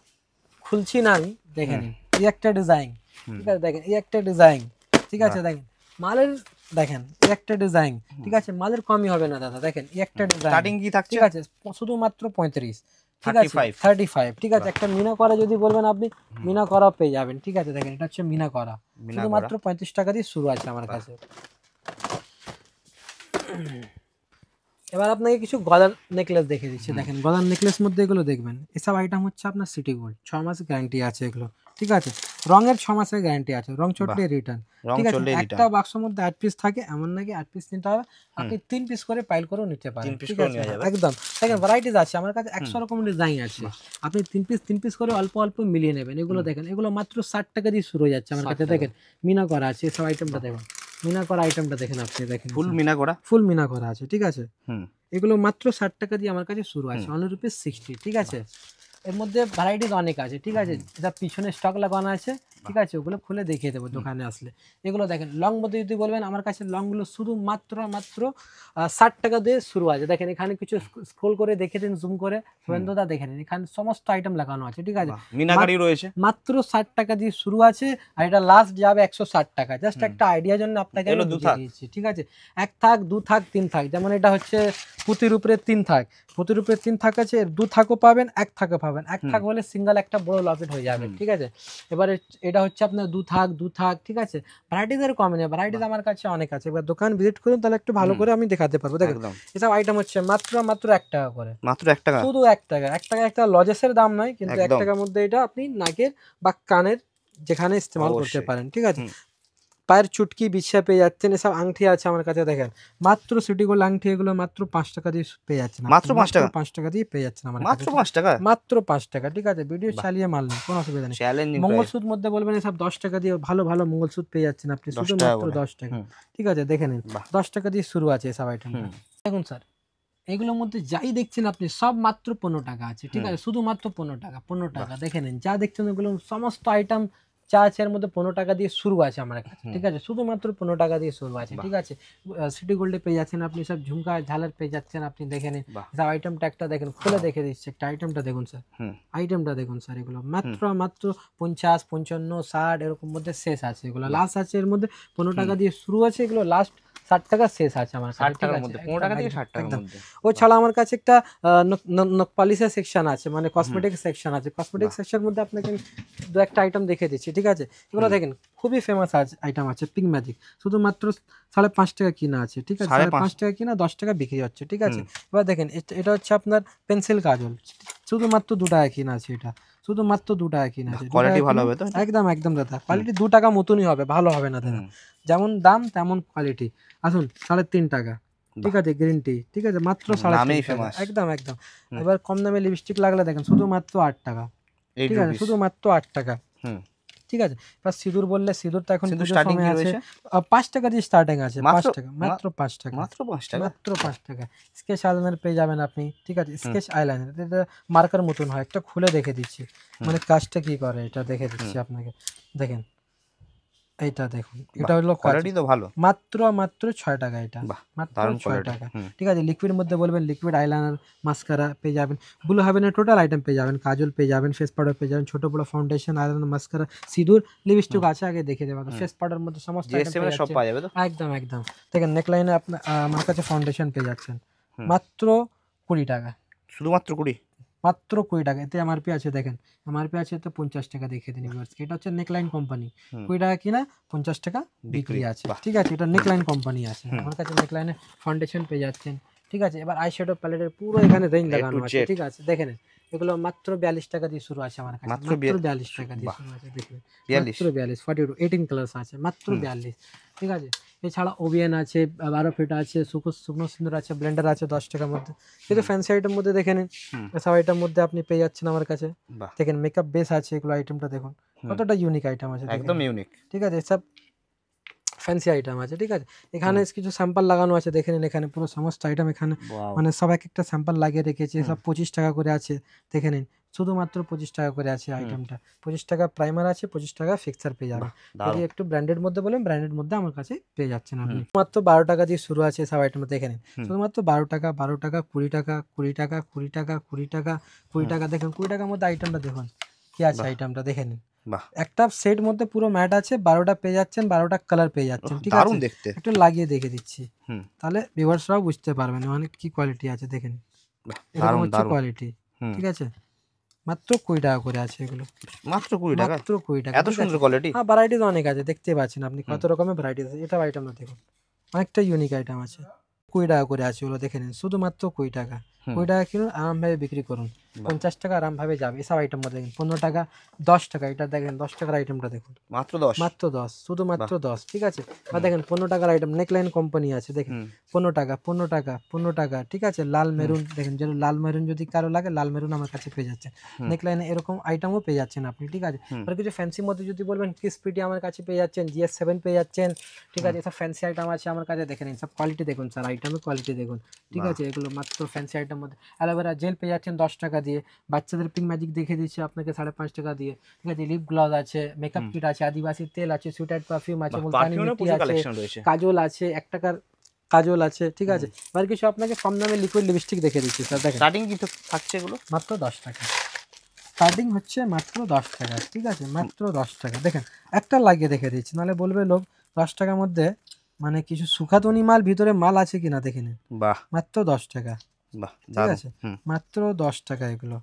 খুলছি না আমি, দেখে নিন এই একটা ডিজাইন, ঠিক আছে, দেখেন এই একটা ডিজাইন, ঠিক আছে। দেখেন মালের, দেখেন এই একটা ডিজাইন, ঠিক আছে, মালের কমই হবে না দাদা, দেখেন এই একটা ডিজাইন, স্টার্টিং কি থাকছে? ঠিক আছে, শুধুমাত্র 35, ঠিক আছে, 35, ঠিক আছে। একটা মিনা করা যদি বলবেন আপনি, মিনা করা পেয়ে যাবেন, ঠিক আছে। দেখেন এটা হচ্ছে মিনা করা, শুধুমাত্র 35 টাকা দিয়ে শুরু আছে আমার কাছে। এবার আপনাকে কিছু গলার নেকলেস দেখে দিচ্ছি, দেখেন গলার নেকলেস মধ্যে এগুলো দেখবেন, এসব আইটেম হচ্ছে আপনার সিটি গোল্ড, 6 মাসের গ্যারান্টি আছে এগুলো, ঠিক আছে। রঙের 6 মাসের গ্যারান্টি আছে, রং চটলে রিটার্ন, ঠিক আছে। একটা বাক্সের মধ্যে 8 পিস থাকে, এমন নাকি 8 পিস নিতে হবে, আপনি 3 পিস করে পাইল করেও নিতে পারেন, ঠিক আছে, একদম। দেখেন ভ্যারাইটিস আছে আমার কাছে, 100 রকম ডিজাইন আছে, আপনি 3 পিস করে অল্প অল্প মিলিয়ে নেবেন। এগুলো দেখেন, এগুলো মাত্র 60 টাকা দিয়ে শুরু হয়ে যাচ্ছে আমার কাছে, দেখেন মিনা করা আছে, সব আইটেমটা দেখেন, মিনা করা আইটেমটা দেখেন আপনি, দেখেন ফুল মিনা করা, ফুল মিনা করা আছে, ঠিক আছে। এগুলো মাত্র 60 টাকা দিয়ে আমার কাছে শুরু আছে, অনলি রুপিস 60, ঠিক আছে। এর মধ্যে ভ্যারাইটিস অনেক আছে, ঠিক আছে। যা পিছনে স্টক লাগানো আছে, ঠিক আছে, ওগুলো খুলে দেখিয়ে দেবো দোকানে আসলে। এগুলো দেখেন লং মধ্যে যদি বলবেন, আমার কাছে লংগুলো শুধু মাত্র 60 টাকা দিয়ে শুরু আছে, দেখেন এখানে কিছু স্ক্রল করে দেখে দিন, জুম করে সুরেন্দ্রদা দেখে নিন, এখানে সমস্ত আইটেম লাগানো আছে, ঠিক আছে। মিনাকারি রয়েছে, মাত্র 60 টাকা দিয়ে শুরু আছে, আর এটা লাস্ট যাবে 160 টাকা, জাস্ট একটা আইডিয়ার জন্য আপনাকে আমি বুঝিয়ে দিয়েছি, ঠিক আছে। 1 থাক, 2 থাক, 3 থাক, যেমন এটা হচ্ছে পুঁতির উপরে 3 থাক, পুঁতির উপরে 3 থাক আছে, 2 থাকও পাবেন, 1 থাকও পাবেন। 1 থাক হলে সিঙ্গেল একটা বড় লকেট হয়ে যাবে, ঠিক আছে। এবারে এটা হচ্ছে আপনার 2 থাক, ঠিক আছে। ভ্যারাইটিস এর কমে নেই, ভ্যারাইটিস আমার কাছে অনেক আছে, এবার দোকান ভিজিট করুন, তাহলে একটু ভালো করে আমি দেখাতে পারবো। দেখেন এসব আইটেম হচ্ছে মাত্র 1 টাকা করে, মাত্র 1 টাকা, শুধু 1 টাকা, 1 টাকা একটা লজেসের দাম নয়, কিন্তু 1 টাকার মধ্যে এটা আপনি নাকের বা কানের যেখানে ইস্তেমাল করতে পারেন, ঠিক আছে। পায়ের চুটকি বিছিয়ে পেয়ে যাচ্ছেন, এসব আংটি আছে আমার কাছে দেখেন মাত্র সিটি গোল্ড আংটি, এগুলো মাত্র 5 টাকা দিয়ে পেয়ে যাচ্ছেন, মাত্র 5 টাকা? 5 টাকা দিয়ে পেয়ে যাচ্ছেন আমার মাত্র কাছে, 5 টাকা? মাত্র 5 টাকা। ঠিক আছে, ভিডিও চালিয়ে মাল নেই, কোনো অসুবিধা নেই। চ্যালেঞ্জিং মঙ্গলসূত্র মধ্যে বলবেন এসব 10 টাকা দিয়ে ভালো ভালো মঙ্গলসূত্র পেয়ে যাচ্ছেন আপনি, 10 শুধু টাকা মাত্র করে। 10 টাকা। ঠিক আছে, দেখে নিন, বাহ। 10 টাকা দিয়ে শুরু আছে এসব আইটেম। দেখুন স্যার, এগুলোর মধ্যে যাই দেখছেন আপনি সব মাত্র 15 টাকা আছে। ঠিক আছে, শুধুমাত্র 15 টাকা, 15 টাকা। দেখে নিন, যা দেখছেন ওগুলো সমস্ত আইটেম চা আছে এর মধ্যে 15 টাকা দিয়ে শুরু আছে আমার কাছে। ঠিক আছে, শুধুমাত্র 15 টাকা দিয়ে শুরু আছে। ঠিক আছে, সিটি গোল্ডে পেয়ে যাচ্ছেন আপনি, সব ঝুমকা ঝালার পেয়ে যাচ্ছেন আপনি। দেখে নিন সব আইটেমটা, একটা দেখেন খুলে দেখে দিচ্ছে, একটা আইটেমটা দেখুন স্যার, আইটেমটা দেখুন স্যার, এগুলো মাত্র মাত্র 50, 55, 60 এরকম মধ্যে শেষ আছে। এগুলো লাস্ট আছে এর মধ্যে 15 টাকা দিয়ে শুরু আছে, এগুলো লাস্ট 60 টাকা শেষ আছে আমার কাছে। 60 টাকার মধ্যে, 15 টাকা থেকে 60 টাকার মধ্যে। ও ছাড়া আমার কাছে একটা নখ পালিশের সেকশন আছে, মানে কসমেটিক সেকশন আছে। কসমেটিক সেকশনের মধ্যে আপনাকে দু একটা আইটেম দেখে দিচ্ছি। ঠিক আছে, এগুলো দেখেন খুবই ফেমাস আইটেম আছে, পিঙ্ক ম্যাজিক, শুধুমাত্র 5.5 টাকা কিনা আছে। ঠিক আছে, 5.5 টাকা কিনা, 10 টাকা বিক্রি হচ্ছে। ঠিক আছে, এবার দেখেন এটা হচ্ছে আপনার পেন্সিল কাজল, শুধুমাত্র 2 টাকা কিনা আছে, এটা শুধুমাত্র 2 টাকা কিনা আছে। কোয়ালিটি ভালো হবে তো? একদম একদম দাদা, কোয়ালিটি 2 টাকা মতনই হবে, ভালো হবে না দাদা, যেমন দাম তেমন কোয়ালিটি। আসুন 3.5 টাকা। ঠিক আছে, গ্রিন টি। ঠিক আছে, মাত্র 3.5 টাকা, একদম একদম। এবার কম দামে লিপস্টিক লাগলে দেখেন শুধুমাত্র 8 টাকা। ঠিক আছে, শুধুমাত্র 8 টাকা। ঠিক আছে, এবার সিঁদুর বললে সিঁদুর তো এখন স্টার্টিং আছে 5 টাকা দিয়ে স্টার্টিং আছে, 5 টাকা, মাত্র 5 টাকা, মাত্র 5 টাকা, মাত্র 5 টাকা। স্কেচ আইলাইনার পেয়ে যাবেন আপনি। ঠিক আছে, স্কেচ আইলাইনার এটা মার্কার মতন হয়, একটা খুলে দেখে দিচ্ছি, মানে কাজটা কি করে এটা দেখে দিচ্ছি আপনাকে। দেখেন এইটা দেখুন, এটা হলো কোয়ালিটি তো ভালো, মাত্র মাত্র 6 টাকা, এটা মাত্র 6 টাকা। ঠিক আছে, লিকুইড মধ্যে বলবেন লিকুইড আইলাইনার, মাস্কারা পেয়ে যাবেন, ব্লু হেভেনের টোটাল আইটেম পেয়ে যাবেন, কাজল পেয়ে যাবেন, ফেস পাউডার পেয়ে যাবেন, ছোট বড় ফাউন্ডেশন, আইলাইনার, মাস্কারা, সিঁদুর, লিপস্টিক আছে, আগে দেখে দেবো। ফেস পাউডার মধ্যে সমস্ত আইটেম সব পাওয়া যাবে তো? একদম একদম। দেখেন নেকলাইনে আপনার আমার কাছে ফাউন্ডেশন পেয়ে যাচ্ছেন মাত্র 20 টাকা, শুধুমাত্র 20, মাত্র 20 টাকা। এতে এমআরপি আছে, দেখেন এমআরপি আছে তো 50 টাকা, দেখে দিন ভিউয়ার্স। এটা হচ্ছে নেকলাইন কোম্পানি, 20 টাকা কিনা 50 টাকা বিক্রি আছে। ঠিক আছে, এটা নেকলাইন কোম্পানি আছে আমার কাছে। নেকলাইনের ফাউন্ডেশন পেয়ে যাচ্ছেন। ঠিক আছে, এবার আইশ্যাডো প্যালেটের পুরো এখানে রেঞ্জ লাগানো আছে। ঠিক আছে, দেখেন এগুলো মাত্র 42 টাকা দিয়ে শুরু আছে আমার কাছে, মাত্র 42 টাকা দিয়ে শুরু আছে। দেখবেন মাত্র 42, 42, 18 কালার্স আছে, মাত্র 42। ঠিক আছে, এছাড়া ওভিয়ান আছে, 12 ফিট আছে, শুকনো সিন্দুর আছে, ব্লেন্ডার আছে 10 টাকার মধ্যে। কিন্তু ফ্যান্সি আইটেম মধ্যে দেখে নিন, এসব আইটেম মধ্যে আপনি পেয়ে যাচ্ছেন আমার কাছে। দেখেন মেকআপ বেস আছে, এগুলো আইটেমটা দেখুন কতটা ইউনিক আইটেম আছে, একদম ইউনিক। ঠিক আছে, সব ফ্যান্সি আইটেম আছে। ঠিক আছে, এখানে কিছু স্যাম্পল লাগানো আছে, দেখে নিন এখানে পুরো সমস্ত আইটেম এখানে, মানে সব এক একটা স্যাম্পল লাগিয়ে রেখেছে। সব 25 টাকা করে আছে, দেখে নিন শুধুমাত্র 25 টাকা করে আছে আইটেমটা। 25 টাকা প্রাইমার আছে, 25 টাকা ফিক্সার পেয়ে যাবেন। যদি একটু ব্র্যান্ডেড মধ্যে বলেন, ব্র্যান্ডেড মধ্যে আমার কাছে পেয়ে যাচ্ছেন আপনি। মাত্র 12 টাকা দিয়ে শুরু আছে সব আইটেম, দেখে নিন শুধুমাত্র 12 টাকা, 12 টাকা, 20 টাকা, 20 টাকা, 20 টাকা, 20 টাকা, 20 টাকা। দেখেন 20 টাকার মধ্যে আইটেমটা দেখুন কি আছে, আইটেমটা দেখে নিন। একটা সেট মধ্যে পুরো ম্যাট আছে, 12টা পেয়ে যাচ্ছেন, 12টা কালার পেয়ে যাচ্ছেন। ঠিক আছে, একটু লাগিয়ে দেখে দিচ্ছি, তাহলে ভিউয়ার্সরাও বুঝতে পারবেন অনেক কি কোয়ালিটি আছে। দেখেন এরকম হচ্ছে কোয়ালিটি। ঠিক আছে, মাত্র 20 টাকা করে আছে এগুলো, মাত্র 20 টাকা, মাত্র 20 টাকা। এত সুন্দর কোয়ালিটি। হ্যাঁ, ভ্যারাইটিস অনেক আছে, দেখতে পাচ্ছেন আপনি কত রকমের ভ্যারাইটিস আছে। এটা আইটেমটা দেখুন, অনেকটা ইউনিক আইটেম আছে। 20 টাকা করে আছে ওগুলো, দেখে নিন শুধুমাত্র 20 টাকা। 20 টাকা কিনুন, আরামভাবে বিক্রি করুন, 50 টাকা আরামভাবে যাবে। এসব আইটেম মধ্যে দেখেন 15 টাকা, 10 টাকা। এটা দেখেন 10 টাকার আইটেমটা দেখুন, মাত্র 10, মাত্র 10, শুধুমাত্র 10। ঠিক আছে, আর দেখেন 15 টাকার আইটেম, নেকলাইন কোম্পানি আছে, দেখেন 15 টাকা, 15 টাকা, 15 টাকা। ঠিক আছে, লাল মেরুন, দেখেন যেন লাল মেরুন যদি কারো লাগে, লাল মেরুন আমার কাছে পেয়ে যাচ্ছে। নেকলাইনে এরকম আইটেমও পেয়ে যাচ্ছেন আপনি। ঠিক আছে, আর কিছু ফ্যান্সি মধ্যে যদি বলবেন, ক্রিসপিটি আমার কাছে পেয়ে যাচ্ছেন, GS7 পেয়ে যাচ্ছেন। ঠিক আছে, এসব ফ্যান্সি আইটেম আছে আমার কাছে, দেখে নিন সব কোয়ালিটি দেখুন স্যার, আইটেমের কোয়ালিটি দেখুন। ঠিক আছে, এগুলো মাত্র ফ্যান্সি আইটেম মধ্যে। অ্যালোভেরা জেল পেয়ে যাচ্ছেন 10 টাকা দিয়ে। বাচ্চাদের পিঙ্ক ম্যাজিক দেখে দিচ্ছি আপনাকে 5.5 টাকা দিয়ে। ঠিক আছে, লিপ গ্লস আছে, মেকআপ কিট আছে, আদিবাসী তেল আছে, সুইটেড পারফিউম আছে, মুলতানি মিষ্টি আছে, কাজল আছে, 1 টাকার কাজল আছে। ঠিক আছে, এবার কিছু আপনাকে কম দামে লিকুইড লিপস্টিক দেখে দিচ্ছি স্যার। দেখেন স্টার্টিং কি থাকছে এগুলো? মাত্র 10 টাকা, স্টার্টিং হচ্ছে মাত্র 10 টাকা। ঠিক আছে, মাত্র 10 টাকা। দেখেন একটা লাগিয়ে দেখে দিচ্ছি, নাহলে বলবে লোক 10 টাকার মধ্যে মানে কিছু সুখাতনি মাল ভিতরে মাল আছে কিনা, দেখে নিন। বাহ, মাত্র 10 টাকা। বাহ, ঠিক আছে, মাত্র 10 টাকা। এগুলো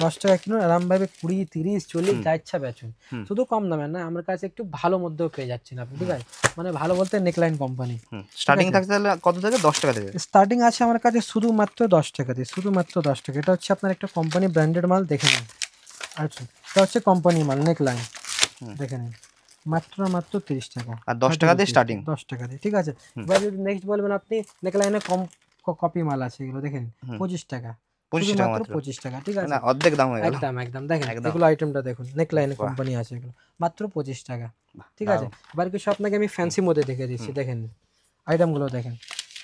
10 টাকা কিনুন, আরামভাবে 20, 30, 40 যা ইচ্ছা বেচুন। শুধু কম দামে না, আমার কাছে একটু ভালো মধ্যেও পেয়ে যাচ্ছেন আপনি। ঠিক আছে, মানে ভালো বলতে নেকলাইন কোম্পানি। স্টার্টিং থাকছে তাহলে কত থেকে? 10 টাকা থেকে স্টার্টিং আছে আমার কাছে, শুধুমাত্র 10 টাকা দিয়ে, শুধুমাত্র 10 টাকা। এটা হচ্ছে আপনার একটা কোম্পানি ব্র্যান্ডেড মাল, দেখে নিন। আচ্ছা, এটা হচ্ছে কোম্পানি মাল, নেকলাইন, দেখে নিন মাত্র মাত্র 30 টাকা আর 10 টাকা দিয়ে স্টার্টিং। 10 টাকা দিয়ে, ঠিক আছে। এবার যদি নেক্সট বলবেন আপনি নেকলাইনে কম কপি মাল আছে এগুলো দেখেন 25 টাকা, 25 টাকা মাত্র মাত্র। 25 টাকা, ঠিক আছে। না অর্ধেক দাম হয়ে গেল। একদম একদম দেখেন একদম। এগুলো আইটেমটা দেখুন, নেকলাইনে কোম্পানি আছে এগুলো মাত্র 25 টাকা, ঠিক আছে। এবার কিছু আপনাকে আমি ফ্যান্সি মধ্যে দেখে দিচ্ছি, দেখেন আইটেমগুলো দেখেন।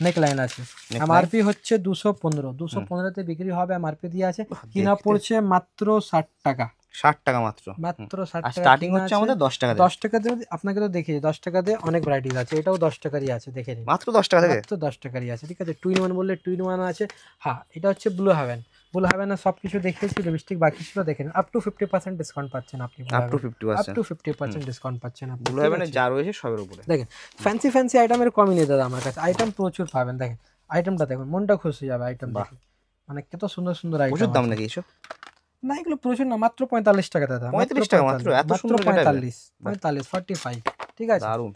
নেকলাইন আছে, এমআরপি হচ্ছে 215, 215 তে বিক্রি হবে, এমআরপি দিয়ে আছে, কিনা পড়ছে মাত্র 60 টাকা, 60 টাকা মাত্র। মাত্র 60 আর টাকা স্টার্টিং কিনা হচ্ছে আছে। আমাদের 10 টাকা দিয়ে। 10 টাকা দিয়ে আপনাকে তো দেখিয়ে 10 টাকা দিয়ে অনেক ভ্যারাইটিস আছে, এটাও 10 টাকারই আছে, দেখে নিন মাত্র 10 টাকা থেকে। মাত্র 10 টাকারই আছে, ঠিক আছে। টুইন ওয়ান বললে টুইন ওয়ান আছে। হ্যাঁ, এটা হচ্ছে ব্লু হেভেন, ব্লু হেভেনের সব কিছু দেখিয়েছি, লিপস্টিক বাকি ছিল দেখেন। আপ টু 50% ডিসকাউন্ট পাচ্ছেন আপনি, up to up 50%। To 50% discount পাচ্ছেন আপনি, ব্লু ঠিক হেভেনে আছে? যা রয়েছে সবের উপরে। দেখেন ফ্যান্সি ফ্যান্সি আইটেমের কমই নেই দাদা আমার কাছে, আইটেম প্রচুর পাবেন। দেখেন আইটেমটা দেখুন, মনটা খুশি যাবে আইটেম দেখে, মানে কত সুন্দর সুন্দর প্রচুর আইটেম দাম নাকি এসব? না, এগুলো প্রচুর না, মাত্র 45 টাকা দাদা, 35 টাকা মাত্র, এত সুন্দর এটা? 45 45, ঠিক আছে। দারুন।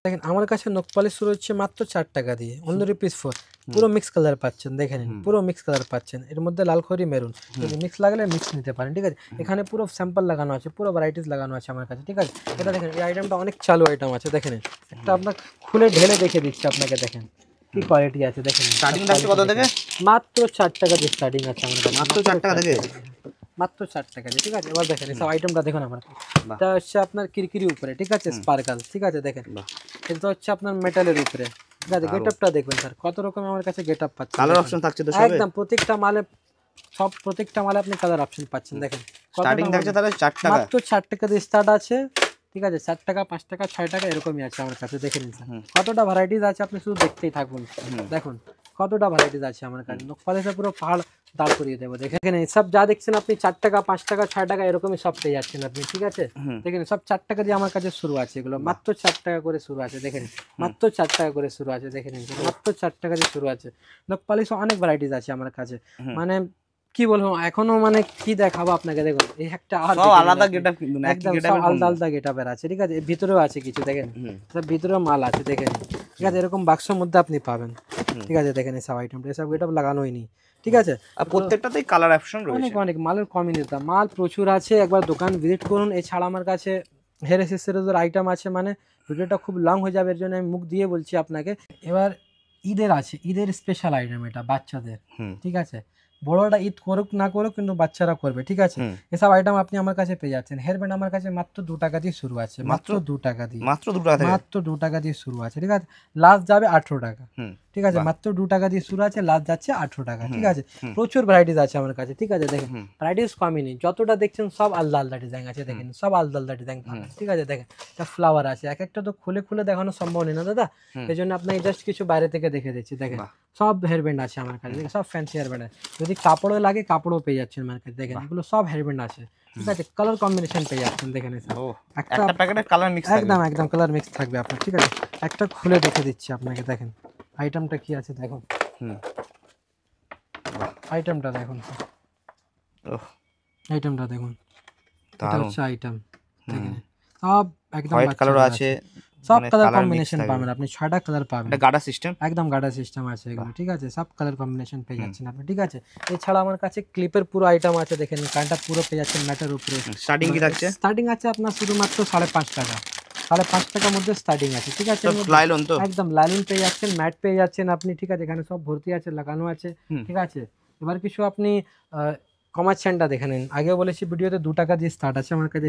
দেখেন আমার কাছে নখ পালিশ শুরু হচ্ছে মাত্র 4 টাকা দিয়ে, অনলি রুপিস 4, পুরো মিক্স কালার পাচ্ছেন, দেখে নিন পুরো মিক্স কালার পাচ্ছেন, এর মধ্যে লাল খয়েরি মেরুন, যদি মিক্স লাগলে মিক্স নিতে পারেন, ঠিক আছে। এখানে পুরো স্যাম্পল লাগানো আছে, পুরো ভ্যারাইটিস লাগানো আছে আমার কাছে, ঠিক আছে। এটা দেখেন, এই আইটেমটা অনেক চালু আইটেম আছে, দেখে নিন, একটা আপনার খুলে ঢেলে দেখে দিচ্ছি আপনাকে, দেখেন কি কোয়ালিটি আছে, দেখেন। স্টার্টিং থাকছে কত থেকে? মাত্র 4 টাকা দিয়ে স্টার্টিং আছে আমার কাছে, মাত্র 4 টাকা থেকে। মাত্র 4 টাকা দিয়ে, ঠিক আছে। এবার দেখেন এই সব আইটেমটা দেখুন আমার, এটা হচ্ছে আপনার কিরকিরি উপরে, ঠিক আছে, স্পার্কল, ঠিক আছে, দেখেন। এটা হচ্ছে আপনার মেটালের উপরে, ঠিক আছে। গেটআপটা দেখবেন স্যার, কত রকম আমার কাছে গেটআপ পাচ্ছেন, কালার অপশন থাকছে তো সবে? একদম প্রত্যেকটা মালে আপনি কালার অপশন পাচ্ছেন, দেখেন। স্টার্টিং থাকছে তাহলে 4 টাকা। মাত্র 4 টাকা দিয়ে স্টার্ট আছে, ঠিক আছে। 4 টাকা, 5 টাকা, 6 টাকা এরকমই আছে আমার কাছে, দেখে নিন স্যার কতটা ভ্যারাইটিস আছে, আপনি শুধু দেখতেই থাকুন, দেখুন কতটা ভ্যারাইটিস আছে আমার কাছে। নকপালিশে পুরো পাহাড় দাঁড় করিয়ে দেবো, দেখেন সব যা দেখছেন আপনি 4 টাকা, 5 টাকা, 6 টাকা এরকমই সব পেয়ে যাচ্ছেন আপনি, ঠিক আছে। দেখেন সব 4 টাকা দিয়ে আমার কাছে শুরু আছে, এগুলো মাত্র 4 টাকা করে শুরু আছে, দেখেন মাত্র 4 টাকা করে শুরু আছে, দেখে নিন মাত্র 4 টাকা দিয়ে শুরু আছে। নকপালিশে অনেক ভ্যারাইটিস আছে আমার কাছে, মানে কি বলবো এখনো, মানে কি দেখাবো আপনাকে, দেখুন এই একটা আর সব আলাদা গেটআপ, কিন্তু না একই একদম গেটআপ। সব আলাদা আলাদা গেটআপের আছে, ঠিক আছে। এর ভিতরেও আছে কিছু, দেখেন সব ভিতরেও মাল আছে, দেখেন, ঠিক আছে। এরকম বাক্সের মধ্যে আপনি পাবেন, ঠিক আছে। দেখেন এসব আইটেমটা, এসব গেটআপ লাগানোই নি, ঠিক আছে। আর প্রত্যেকটাতেই কালার অপশন রয়েছে। অনেক অনেক মালের কমিউনিটি, মাল প্রচুর আছে, একবার দোকান ভিজিট করুন। এছাড়া আমার কাছে হেয়ার অ্যাক্সেসরিজের আইটেম আছে, মানে ভিডিওটা খুব লং হয়ে যাবে, এর জন্য আমি মুখ দিয়ে বলছি আপনাকে। এবার ঈদের আছে, ঈদের স্পেশাল আইটেম এটা বাচ্চাদের, ঠিক আছে। বড়রা ঈদ করুক না করুক, কিন্তু বাচ্চারা করবে, ঠিক আছে। এসব আইটেম আপনি আমার কাছে পেয়ে যাচ্ছেন। হেয়ার ব্যান্ড আমার কাছে মাত্র 2 টাকা দিয়ে শুরু আছে, মাত্র 2 টাকা দিয়ে, মাত্র 2 টাকা থেকে। মাত্র 2 টাকা দিয়ে শুরু আছে, ঠিক আছে। লাস্ট যাবে 18 টাকা, ঠিক আছে। মাত্র 2 টাকা দিয়ে শুরু আছে, লাস্ট যাচ্ছে 18 টাকা, ঠিক আছে। প্রচুর ভ্যারাইটিস আছে আমার কাছে, ঠিক আছে। দেখেন ভ্যারাইটিস কমই নেই, যতটা দেখছেন সব আলাদা আলাদা ডিজাইন আছে, দেখেন সব আলাদা আলাদা ডিজাইন, ঠিক আছে। দেখেন এটা ফ্লাওয়ার আছে, এক একটা তো খুলে খুলে দেখানো সম্ভব নেই না দাদা, এই জন্য আপনাকে জাস্ট কিছু বাইরে থেকে দেখে দিচ্ছি। দেখেন সব হেয়ার ব্যান্ড আছে আমার কাছে, দেখেন সব ফ্যান্সি হেয়ার ব্যান্ড আছে, যদি কাপড়ও লাগে কাপড়ও পেয়ে যাচ্ছেন আমার কাছে, দেখেন এগুলো সব হেয়ার ব্যান্ড আছে, ঠিক আছে। কালার কম্বিনেশন পেয়ে যাচ্ছেন, দেখেন একটা প্যাকেটে কালার মিক্স থাকবে। একদম একদম কালার মিক্স থাকবে আপনার, ঠিক আছে। একটা খুলে দেখে দিচ্ছি আপনাকে, দেখেন আইটেমটা কি আছে, দেখুন আইটেমটা দেখুন, আইটেমটা দেখুন, এটা হচ্ছে আইটেম, দেখেন সব একদম হোয়াইট কালার আছে, সব কালার কম্বিনেশন পাবেন আপনি, 6টা কালার পাবেন, এটা গাডা সিস্টেম, একদম গাডা সিস্টেম আছে এগুলো, ঠিক আছে। সব কালার কম্বিনেশন পেয়ে যাচ্ছেন আপনি, ঠিক আছে। এছাড়া আমার কাছে ক্লিপের পুরো আইটেম আছে, দেখেন কানটা পুরো পেয়ে যাচ্ছেন ম্যাটের উপরে। স্টার্টিং কি থাকছে? স্টার্টিং আছে আপনার শুধুমাত্র 5.5 টাকা, 5.5 টাকার মধ্যে স্টার্টিং আছে, ঠিক আছে। লাইলন তো একদম লাইলন পেয়ে যাচ্ছেন, ম্যাট পেয়ে যাচ্ছেন আপনি, ঠিক আছে। এখানে সব ভর্তি আছে, লাগানো আছে, ঠিক আছে। এবার কিছু আপনি কমার্সেন্টটা দেখে নিন, আগেও বলেছি ভিডিওতে 2 টাকা দিয়ে স্টার্ট আছে আমার কাছে,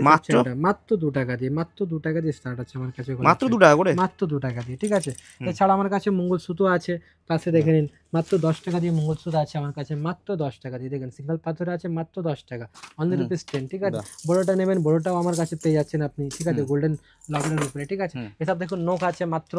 মাত্র 2 টাকা দিয়ে, মাত্র 2 টাকা দিয়ে স্টার্ট আছে আমার কাছে, মাত্র 2 টাকা করে, মাত্র 2 টাকা দিয়ে, ঠিক আছে। এছাড়া আমার কাছে মঙ্গলসূত্র আছে, পাশে দেখে নিন মাত্র 10 টাকা দিয়ে মঙ্গলসূত্র আছে আমার কাছে, মাত্র 10 টাকা দিয়ে, দেখেন সিঙ্গেল পাথরে আছে মাত্র 10 টাকা, অনলি রুপিস 10, ঠিক আছে। বড়টা নেবেন, বড়টাও আমার কাছে পেয়ে যাচ্ছেন আপনি, ঠিক আছে, গোল্ডেন লকেটের উপরে, ঠিক আছে। এসব দেখুন নোক আছে মাত্র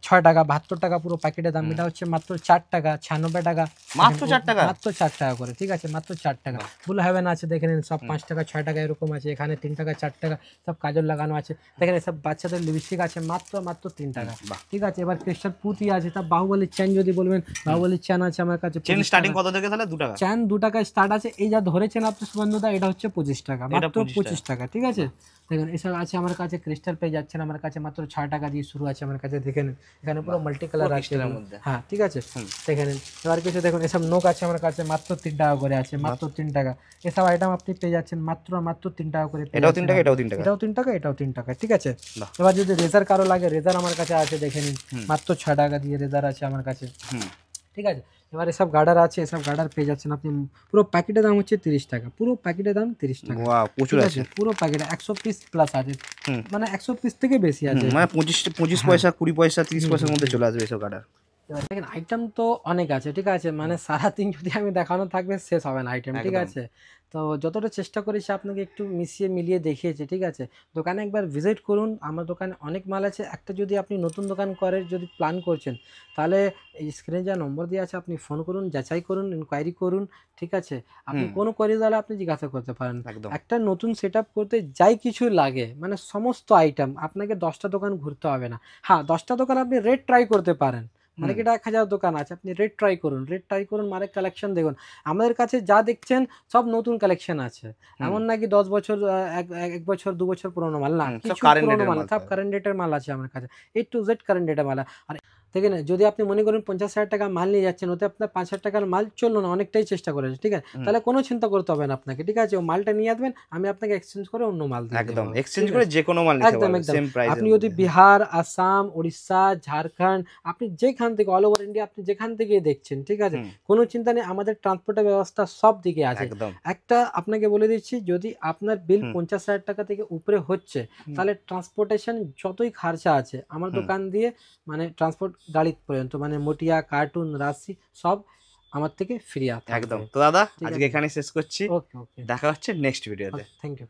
6 টাকা, 72 টাকা পুরো প্যাকেটের দাম, এটা হচ্ছে মাত্র 4 টাকা, 96 টাকা, মাত্র 4 টাকা, মাত্র 4 টাকা করে, ঠিক আছে, মাত্র 4 টাকা। ফুল হেভেন আছে, দেখে নিন সব 5 টাকা, 6 টাকা এরকম আছে, এখানে 3 টাকা, 4 টাকা, সব কাজল লাগানো আছে, দেখেন সব বাচ্চাদের লিপস্টিক আছে মাত্র 3 টাকা, ঠিক আছে। এবার ক্রিস্টাল পুঁতি আছে, তা বাহুবলী চেন যদি বলবেন, বাহুবলী চেন আছে আমার কাছে চেন 25 স্টার্টিং টাকা। কত থেকে তাহলে 2 টাকা? চেন 2 টাকায় স্টার্ট আছে, এই যা ধরেছেন আপনি সুবন্ধদা এটা হচ্ছে 25 টাকা, এটা মাত্র 25 25 টাকা, ঠিক আছে। দেখেন এসব আছে আমার কাছে, ক্রিস্টাল পেয়ে যাচ্ছেন আমার কাছে মাত্র 6 টাকা দিয়ে শুরু আছে আমার কাছে, দেখেন এখানে পুরো মাল্টি কালার আছে ক্রিস্টালের এগুলো। মধ্যে। হ্যাঁ ঠিক আছে, দেখেন এবার কিছু দেখুন এসব নোক আছে আমার কাছে মাত্র 3 টাকা করে আছে, মাত্র 3 টাকা। এসব আইটেম আপনি পেয়ে যাচ্ছেন মাত্র 3 টাকা করে পেয়ে এটাও 3 যাচ্ছেন টাকা, আপনি। এটাও 3 টাকা। এটাও 3 টাকা, এটাও 3 টাকা, ঠিক আছে। বাহ। এবার যদি রেজার কারো লাগে, রেজার আমার কাছে আছে, দেখে নিন মাত্র 6 টাকা দিয়ে রেজার আছে আমার কাছে, হুম, ঠিক আছে। এবার এসব গার্ডার আছে, এসব গার্ডার পেয়ে যাচ্ছেন আপনি, পুরো প্যাকেটের দাম হচ্ছে 30 টাকা, পুরো প্যাকেটের দাম 30 টাকা, ওয়াও প্রচুর ঠিক আছে। পুরো প্যাকেটে 100 পিস প্লাস আছে, হুম। মানে 100 পিস থেকে বেশি আছে। মানে 25 পয়সা, 20 পয়সা, 30 পয়সার মধ্যে চলে আসবে এসব গার্ডার। এবার দেখেন আইটেম তো অনেক আছে, ঠিক আছে, মানে সারাদিন যদি আমি দেখানো থাকবে শেষ হবে না আইটেম, ঠিক একদম। আছে। তো যতটা চেষ্টা করেছি আপনাকে একটু মিশিয়ে মিলিয়ে দেখিয়েছি, ঠিক আছে। দোকানে একবার ভিজিট করুন, আমার দোকানে অনেক মাল আছে। একটা যদি আপনি নতুন দোকান করে যদি প্ল্যান করছেন, তাহলে এই স্ক্রিনে যা নম্বর দেওয়া আছে আপনি ফোন করুন, যাচাই করুন, ইনকোয়ারি করুন, ঠিক আছে। আপনি কোনো কোয়ারি তাহলে আপনি জিজ্ঞাসা করতে পারেন। একদম। একটা নতুন সেট আপ করতে যাই কিছু লাগে, মানে সমস্ত আইটেম, আপনাকে 10টা দোকান ঘুরতে হবে না। হ্যাঁ 10টা দোকান আপনি রেট ট্রাই করতে পারেন, মার্কেটে 1000 দোকান আছে, আপনি রেট ট্রাই করুন, মানে কালেকশন দেখুন। আমাদের কাছে যা দেখছেন সব নতুন কালেকশন আছে, এমন নাকি 10 বছর 1 বছর 2 বছর পুরোনো মাল না, সব কিছু current পুরোনো date এর মাল, মাল সব পাবে। কারেন্ট ডেটের মাল আছে আমার কাছে, A to Z কারেন্ট ডেটের মাল। আর দেখেন যদি আপনি মনে করেন 50,000 টাকা মাল নিয়ে যাচ্ছেন, ওতে আপনার 5,000 টাকার মাল চললো না, অনেকটাই চেষ্টা করেছে, ঠিক আছে, তাহলে কোনো চিন্তা করতে হবে না আপনাকে, ঠিক আছে। ও মালটা নিয়ে আসবেন, আমি আপনাকে এক্সচেঞ্জ করে অন্য মাল দিয়ে একদম দেবো, এক্সচেঞ্জ ঠিক করে আছে? যে কোনো মাল নিতে একদম পারবে একদম। সেম প্রাইসে। আপনি যদি বিহার, আসাম, উড়িষ্যা, ঝাড়খণ্ড, আপনি যেখান থেকে অল ওভার ইন্ডিয়া আপনি যেখান থেকে দেখছেন, ঠিক আছে, কোনো চিন্তা নেই, আমাদের ট্রান্সপোর্টের ব্যবস্থা সব দিকে আছে। একদম। একটা আপনাকে বলে দিচ্ছি, যদি আপনার বিল 50,000 টাকা থেকে উপরে হচ্ছে, তাহলে ট্রান্সপোর্টেশন যতই খরচা আছে আমার দোকান দিয়ে, মানে ট্রান্সপোর্ট গাড়ি পর্যন্ত, মানে মটিয়া, কার্টুন, রাশি সব আমার থেকে ফ্রি আছে একদম। তো দাদা ঠিক আজকে আছে। এখানে শেষ করছি, ওকে ওকে, দেখা হচ্ছে নেক্সট ভিডিওতে। Thank you.